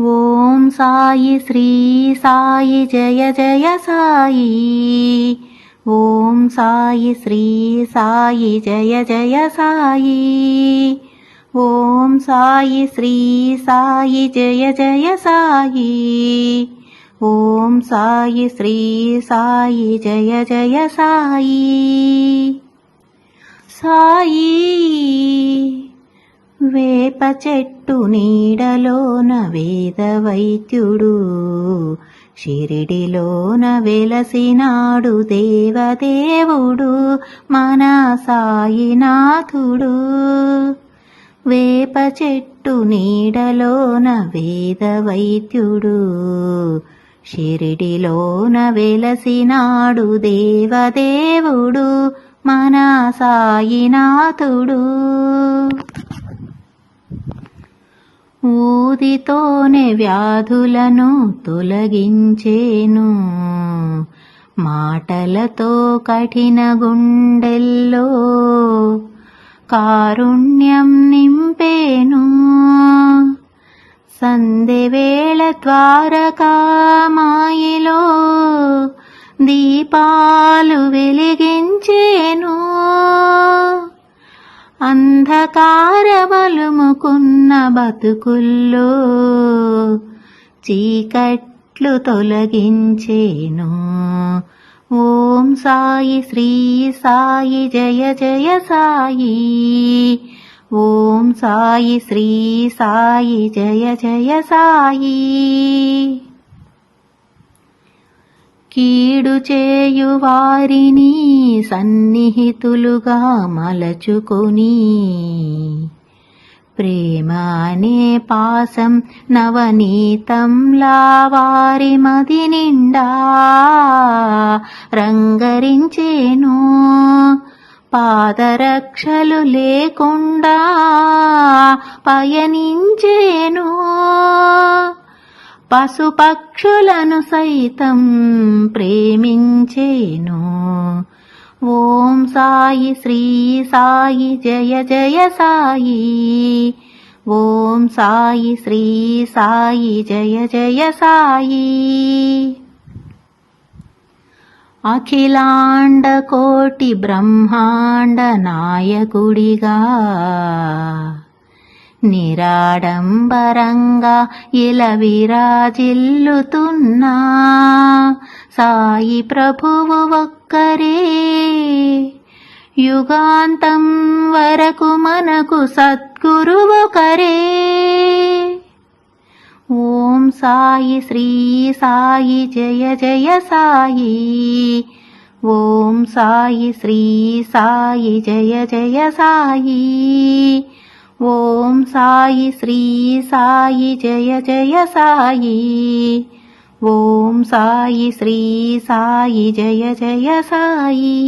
ఓం సాయి శ్రీ సాయి జయ జయ సాయి. ఓం సాయి శ్రీ సాయి జయ జయ సాయి. ఓం సాయి శ్రీ సాయి జయ జయ సాయి. ఓం సాయి శ్రీ సాయి జయ జయ సాయి. సాయి వేప చెట్టు నీడలోన వేద వైద్యుడు, షిరిడిలోన వెలసినాడు దేవదేవుడు మన సాయినాథుడు. వేప చెట్టు నీడలోన వేద వైద్యుడు, షిరిడిలోన వెలసినాడు దేవదేవుడు మన సాయినాథుడు. ఊదితోనే వ్యాధులను తొలగించేను, మాటలతో కఠిన గుండెల్లో కారుణ్యం నింపేను. సంధ్యవేళ ద్వారకామాయిలో దీపాలు వెలిగించేను. అంధకారమలుముకున్న బతుకుల్లో చీకట్లు తొలగించేను. ఓం సాయి శ్రీ సాయి జయ జయ సాయి. ఓం సాయి శ్రీ సాయి జయ జయ సాయి. కీడు చేయు వారిని సన్నిహితులుగా మలచుకొని, ప్రేమ అనే పాసం నవనీతంలా వారి మది నిండా రంగరించేను. పాదరక్షలు లేకుండా పయనించేను, పశుపక్షులను సైతం ప్రేమించేను. ఓం సాయి శ్రీ సాయి జయ జయ సాయి. ఓం సాయి శ్రీ సాయి జయ జయ సాయి. అఖిలాండ కోటి బ్రహ్మాండ నాయకుడిగా నిరాడంబరంగా ఇలా విరాజిల్లుతున్నా సాయి ప్రభువు ఒక్కరే. యుగాంతం వరకు మనకు సద్గురువు ఒకరే. ఓం సాయి శ్రీ సాయి జయ జయ సాయి. ఓం సాయి శ్రీ సాయి జయ జయ సాయి. ఓం సాయి శ్రీ సాయి జయ జయ సాయి. ఓం సాయి శ్రీ సాయి జయ జయ సాయి.